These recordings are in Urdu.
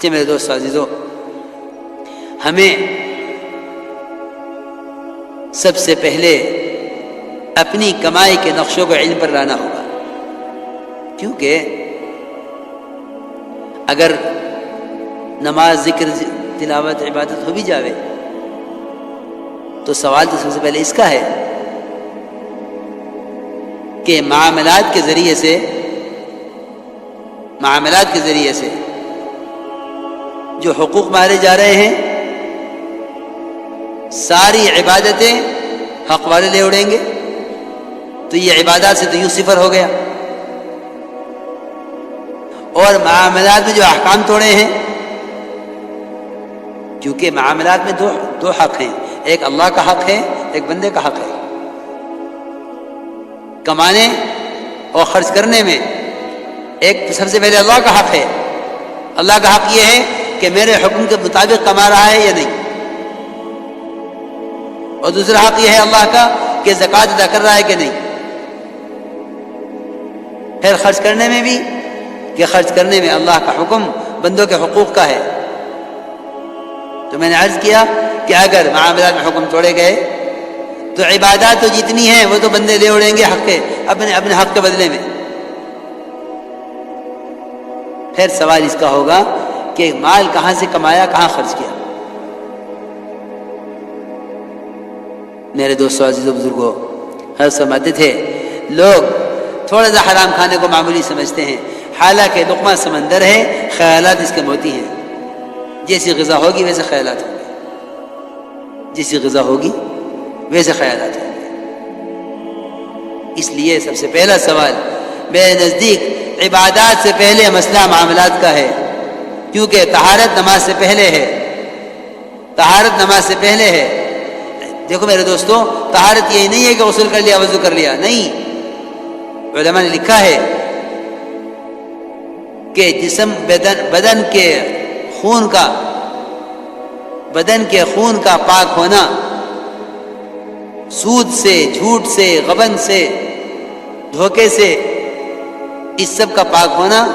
کہ میرے دوست عزیزو، ہمیں سب سے پہلے اپنی کمائی کے نقشوں کو علم پر لانا ہوگا، کیونکہ اگر نماز، ذکر، تلاوت، عبادت ہو بھی جاوے تو سوال تو سب سے پہلے اس کا ہے کہ معاملات کے ذریعے سے جو حقوق مارے جا رہے ہیں، ساری عبادتیں حق والے لے اڑیں گے تو یہ عبادات سے تو یوں صفر ہو گیا، اور معاملات میں جو احکام توڑے ہیں، کیونکہ معاملات میں دو حق ہیں، ایک اللہ کا حق ہے، ایک بندے کا حق ہے۔ کمانے اور خرچ کرنے میں ایک سب سے پہلے اللہ کا حق ہے، اللہ کا حق یہ ہے کہ میرے حکم کے مطابق کما رہا ہے یا نہیں، اور دوسرا حق یہ ہے اللہ کا کہ زکوٰۃ ادا کر رہا ہے کہ نہیں۔ پھر خرچ کرنے میں بھی کہ خرچ کرنے میں اللہ کا حکم بندوں کے حقوق کا ہے۔ تو میں نے عرض کیا کہ اگر معاملات میں حکم توڑے گئے تو عبادات تو جتنی ہیں وہ تو بندے لے اڑیں گے حق کے، اپنے حق کے بدلے میں۔ پھر سوال اس کا ہوگا کہ مال کہاں سے کمایا، کہاں خرچ کیا۔ میرے دوستو، عزیزو، بزرگوں، ہر سمجھتے تھے لوگ تھوڑا سا حرام کھانے کو معمولی سمجھتے ہیں، حالانکہ لقمہ سمندر ہے، خیالات اس کے موتی ہیں۔ جیسی غذا ہوگی ویسے خیالات ہوں گے، جیسی غذا ہوگی ویسے خیالات ہوں گے۔ اس لیے سب سے پہلا سوال میرے نزدیک عبادات سے پہلے مسئلہ معاملات کا ہے، کیونکہ طہارت نماز سے پہلے ہے، طہارت نماز سے پہلے ہے۔ دیکھو میرے دوستو، طہارت یہی نہیں ہے کہ غسل کر لیا، وضو کر لیا، نہیں۔ علماء نے لکھا ہے کہ جسم بدن کے خون کا پاک ہونا، سود سے، جھوٹ سے، غبن سے، دھوکے سے، اس سب کا پاک ہونا،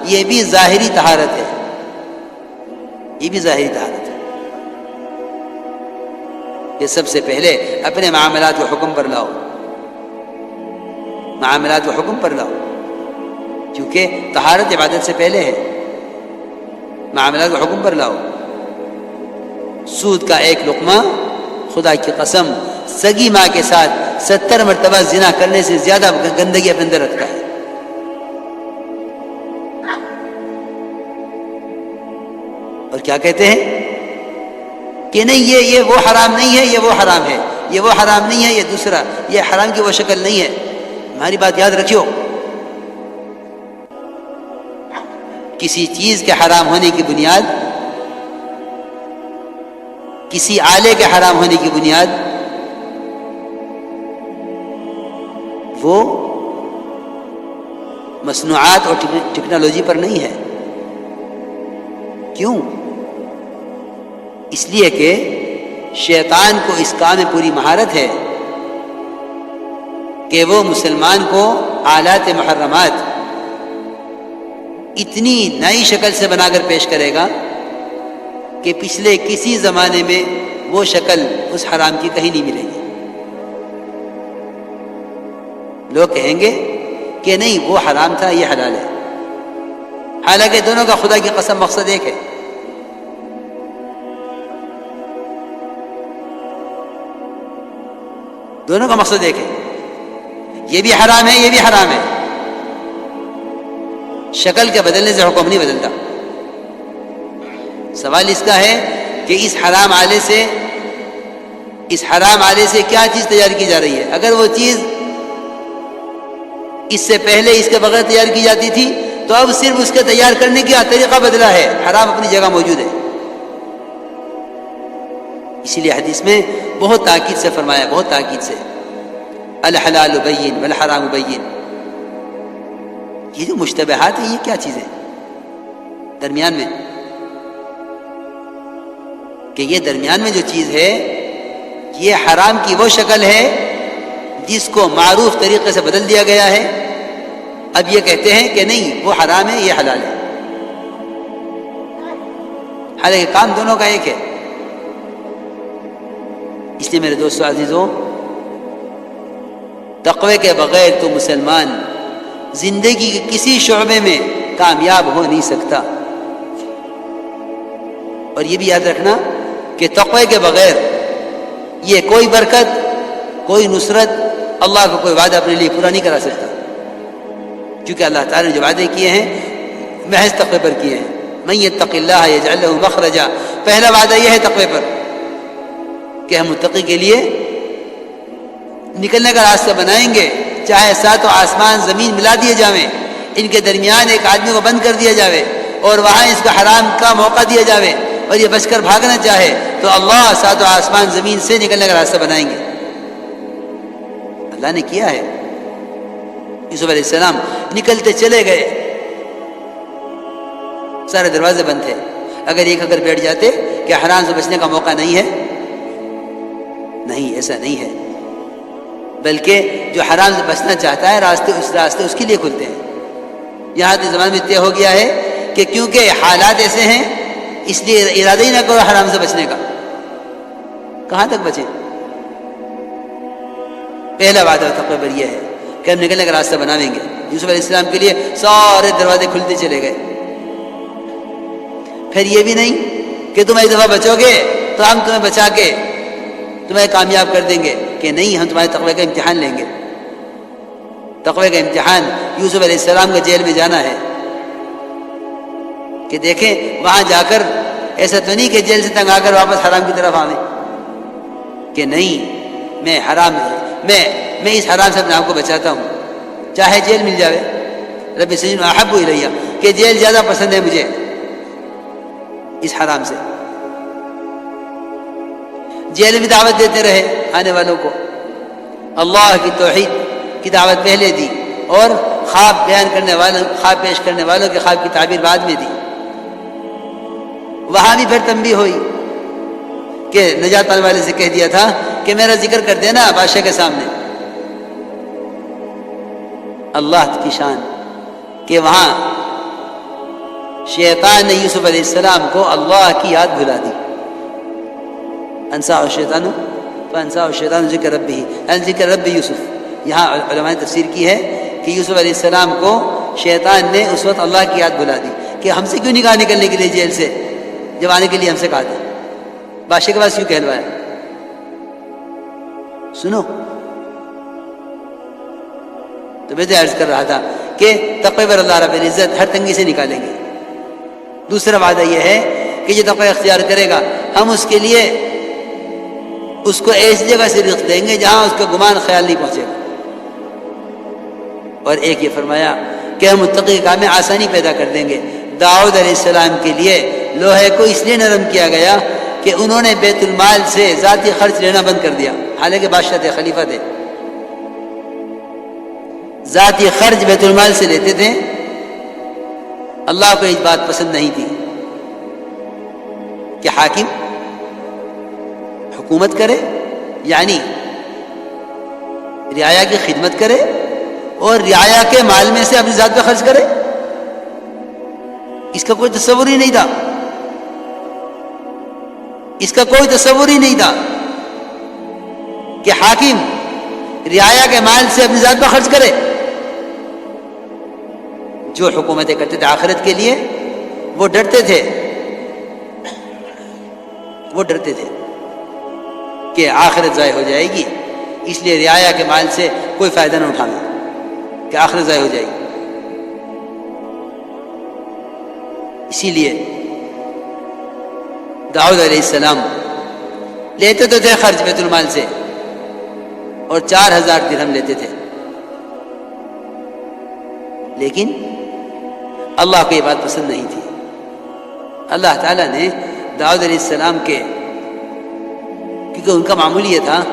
یہ بھی ظاہری طہارت ہے، یہ بھی ظاہری طہارت ہے۔ یہ سب سے پہلے اپنے معاملات کو حکم پر لاؤ، معاملات کو حکم پر لاؤ، کیونکہ طہارت عبادت سے پہلے ہے۔ معاملات کو حکم پر لاؤ۔ سود کا ایک لقمہ، خدا کی قسم، سگی ماں کے ساتھ 70 مرتبہ زنا کرنے سے زیادہ گندگی اپنے اندر رکھتا ہے۔ اور کیا کہتے ہیں کہ نہیں، یہ وہ حرام نہیں ہے، یہ وہ حرام ہے، یہ وہ حرام نہیں ہے، یہ دوسرا، یہ حرام کی وہ شکل نہیں ہے۔ ہماری بات یاد رکھیو، کسی چیز کے حرام ہونے کی بنیاد، کسی آلے کے حرام ہونے کی بنیاد وہ مصنوعات اور ٹیکنالوجی پر نہیں ہے۔ کیوں؟ اس لیے کہ شیطان کو اس کام میں پوری مہارت ہے کہ وہ مسلمان کو آلات محرمات اتنی نئی شکل سے بنا کر پیش کرے گا کہ پچھلے کسی زمانے میں وہ شکل اس حرام کی کہیں نہیں ملے گی۔ لوگ کہیں گے کہ نہیں، وہ حرام تھا، یہ حلال ہے، حالانکہ دونوں کا خدا کی قسم مقصد ایک ہے۔ دونوں کا مقصد ایک ہے، یہ بھی حرام ہے، یہ بھی حرام ہے، شکل کے بدلنے سے حکم نہیں بدلتا۔ سوال اس کا ہے کہ اس حرام آلے سے کیا چیز تیار کی جا رہی ہے۔ اگر وہ چیز اس سے پہلے اس کے بغیر تیار کی جاتی تھی تو اب صرف اس کے تیار کرنے کا طریقہ بدلا ہے، حرام اپنی جگہ موجود ہے۔ اسی لیے حدیث میں بہت تاکید سے فرمایا، بہت تاکید سے، الحلال بین والحرام بین۔ یہ جو مشتبہات ہیں، یہ کیا چیزیں درمیان میں، کہ یہ درمیان میں جو چیز ہے یہ حرام کی وہ شکل ہے جس کو معروف طریقے سے بدل دیا گیا ہے۔ اب یہ کہتے ہیں کہ نہیں، وہ حرام ہے، یہ حلال ہے۔ حالانکہ کام دونوں کا ایک ہے. اس لیے میرے دوستو عزیزوں، تقوی کے بغیر تو مسلمان زندگی کے کسی شعبے میں کامیاب ہو نہیں سکتا. اور یہ بھی یاد رکھنا کہ تقوی کے بغیر یہ کوئی برکت، کوئی نصرت، اللہ کا کوئی وعدہ اپنے لیے پورا نہیں کرا سکتا. کیونکہ اللہ تعالیٰ نے جو وعدے کیے ہیں محض تقوی پر کیے ہیں. من یتق اللہ یجعل لہ مخرجا، پہلا وعدہ یہ ہے تقوی پر کہ ہم متقی کے لیے نکلنے کا راستہ بنائیں گے، چاہے ساتوں آسمان زمین ملا دیے جاویں، ان کے درمیان ایک آدمی کو بند کر دیا جاوے اور وہاں اس کو حرام کا موقع دیا جاوے اور یہ بچ کر بھاگنا چاہے، تو اللہ ساتوں آسمان زمین سے نکلنے کا راستہ بنائیں گے. اللہ نے کیا ہے. یوسف علیہ السلام نکلتے چلے گئے، سارے دروازے بند تھے. اگر بیٹھ جاتے کہ حرام سے بچنے کا موقع نہیں ہے، نہیں، ایسا نہیں ہے. بلکہ جو حرام سے بچنا چاہتا ہے راستے اس کے لیے کھلتے ہیں. یہاں تو زمانے میں طے ہو گیا ہے کہ کیونکہ حالات ایسے ہیں اس لیے ارادہ ہی نہ کرو حرام سے بچنے کا. کہاں تک بچیں؟ پہلا وعدہ تقوی پر یہ ہے کہ ہم نکلنے کا راستہ بناویں گے. یوسف علیہ السلام کے لیے سارے دروازے کھلتے چلے گئے. پھر یہ بھی نہیں کہ تم ایک دفعہ بچو گے تو ہم تمہیں بچا کے تمہیں کامیاب کر دیں گے، کہ نہیں، ہم تمہارے تقوی کا امتحان لیں گے. تقوی کا امتحان یوسف علیہ السلام کا جیل میں جانا ہے کہ دیکھیں وہاں جا کر ایسا تو نہیں کہ جیل سے تنگ آ کر واپس حرام کی طرف آویں، کہ نہیں، میں اس حرام سے اپنے آپ کو بچاتا ہوں، چاہے جیل مل جاوے. رب السجن احب الیہ، کہ جیل زیادہ پسند ہے مجھے اس حرام سے. جیل میں دعوت دیتے رہے آنے والوں کو، اللہ کی توحید کی دعوت پہلے دی اور خواب پیش کرنے والوں کے خواب کی تعبیر بعد میں دی. وہاں بھی پھر تنبیہ ہوئی کہ نجات پانے والے سے کہہ دیا تھا کہ میرا ذکر کر دینا بادشاہ کے سامنے. اللہ کی شان کہ وہاں شیطان نے یوسف علیہ السلام کو اللہ کی یاد بھلا دی. انساہ الشیطان ذکر ربہ، ذکر رب یوسف. یہاں علماء نے تفسیر کی ہے کہ یوسف علیہ السلام کو شیطان نے اس وقت اللہ کی یاد بھلا دی کہ ہم سے کیوں نہیں کہا نکلنے کے لیے جیل سے، جب آنے کے لیے ہم سے کہا تھا. بادشاہ کے پاس کیوں کہلوایا؟ سنو، تو میں عرض کر رہا تھا کہ تقوی پر اللہ رب العزت ہر تنگی سے نکالیں گے. دوسرا وعدہ یہ ہے کہ جو تقوی اختیار کرے گا ہم اس کے لیے اس کو ایسی جگہ سے رزق دیں گے جہاں اس کا گمان خیال نہیں پہنچے گا. اور ایک یہ فرمایا کہ ہم متقی کے کام میں آسانی پیدا کر دیں گے. داؤد علیہ السلام کے لیے لوہے کو اس لیے نرم کیا گیا کہ انہوں نے بیت المال سے ذاتی خرچ لینا بند کر دیا. حالانکہ بادشاہ تھے، خلیفہ تھے، ذاتی خرچ بیت المال سے لیتے تھے. اللہ کو یہ بات پسند نہیں تھی کہ حاکم حکومت کرے، یعنی رعایا کی خدمت کرے اور رعایا کے مال میں سے اپنی ذات پہ خرچ کرے. اس کا کوئی تصور ہی نہیں تھا، کہ حاکم رعایا کے مال سے اپنی ذات پہ خرچ کرے. جو حکومتیں کرتے تھے آخرت کے لیے وہ ڈرتے تھے کہ آخرت ضائع ہو جائے گی، اس لیے رعایا کے مال سے کوئی فائدہ نہ اٹھانا کہ آخرت ضائع ہو جائے گی. اسی لیے داؤد علیہ السلام لیتے تو تھے خرچ بیت المال سے اور 4000 درہم لیتے تھے، لیکن اللہ کو یہ بات پسند نہیں تھی. اللہ تعالیٰ نے داؤد علیہ السلام کے، کیونکہ ان کا معمول یہ تھا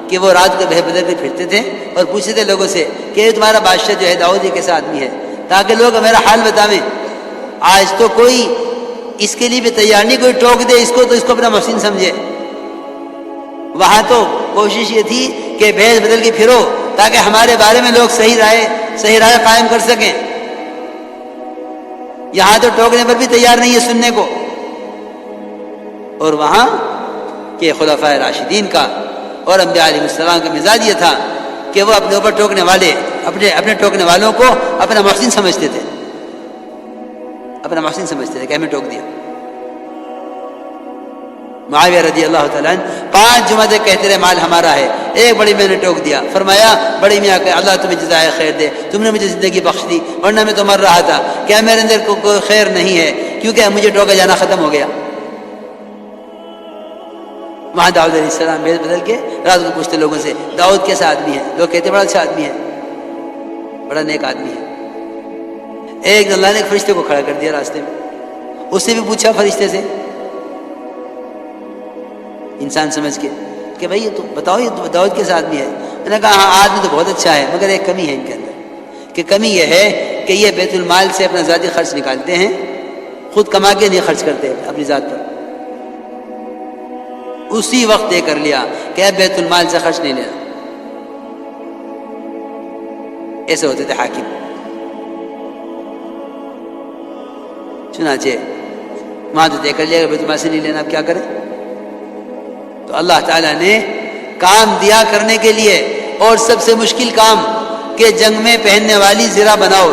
کہ وہ رات کو بہ بدل کے پھرتے تھے اور پوچھتے تھے لوگوں سے کہ تمہارا بادشاہ جو ہے داؤد یہ کیسا آدمی ہے، تاکہ لوگ میرا حال بتاویں. آج تو کوئی اس کے لیے بھی تیار نہیں، کوئی ٹوک دے اس کو تو اس کو اپنا محسن سمجھے. وہاں تو کوشش یہ تھی کہ بھیس بدل کے پھرو تاکہ ہمارے بارے میں لوگ صحیح رائے قائم کر سکیں. یہاں تو ٹوکنے پر بھی تیار نہیں ہے سننے کو. اور وہاں کے خلفائے راشدین کا اور انبیاء علیہ السلام کا مزاج یہ تھا کہ وہ اپنے اوپر ٹوکنے والے اپنے ٹوکنے والوں کو اپنا محسن سمجھتے تھے، اپنا محسن سمجھتے تھے کہ ہمیں ٹوک دیا۔ معاویہ رضی اللہ تعالیٰ عنہ 5 جمعے کہتے رہے مال ہمارا ہے، ایک بڑی میں نے ٹوک دیا، فرمایا بڑی میاں کہ اللہ تمہیں جزائے خیر دے، تم نے مجھے زندگی بخش دی، ورنہ میں تو مر رہا تھا، کیا میرے اندر کوئی خیر نہیں ہے کیونکہ مجھے ٹوکا جانا ختم ہو گیا۔ وہاں داؤد علیہ السلام بیس بدل کے رات کو پوچھتے لوگوں سے داؤد کیسا آدمی ہے، لوگ کہتے بڑا اچھا آدمی ہے، بڑا نیک آدمی ہے۔ ایک اللہ نے ایک فرشتے کو کھڑا کر دیا راستے میں، اس سے بھی پوچھا فرشتے سے انسان سمجھ کے کہ بھائی تو بتاؤ یہ داؤد کیسا آدمی ہے؟ میں نے کہا ہاں آدمی تو بہت اچھا ہے مگر ایک کمی ہے ان کے اندر، کہ کمی یہ ہے کہ یہ بیت المال سے اپنا ذاتی خرچ نکالتے ہیں، خود کما کے نہیں خرچ کرتے اپنی ذات پر۔ اسی وقت طے کر لیا کہ بیت المال سے خرچ نہیں لینا۔ ایسے ہوتے تھے حاکم۔ چنانچہ وہاں تو طے کر لیا کہ بیت المال سے نہیں لینا، اب کیا کریں؟ تو اللہ تعالیٰ نے کام دیا کرنے کے لیے، اور سب سے مشکل کام کہ جنگ میں پہننے والی زرہ بناؤ،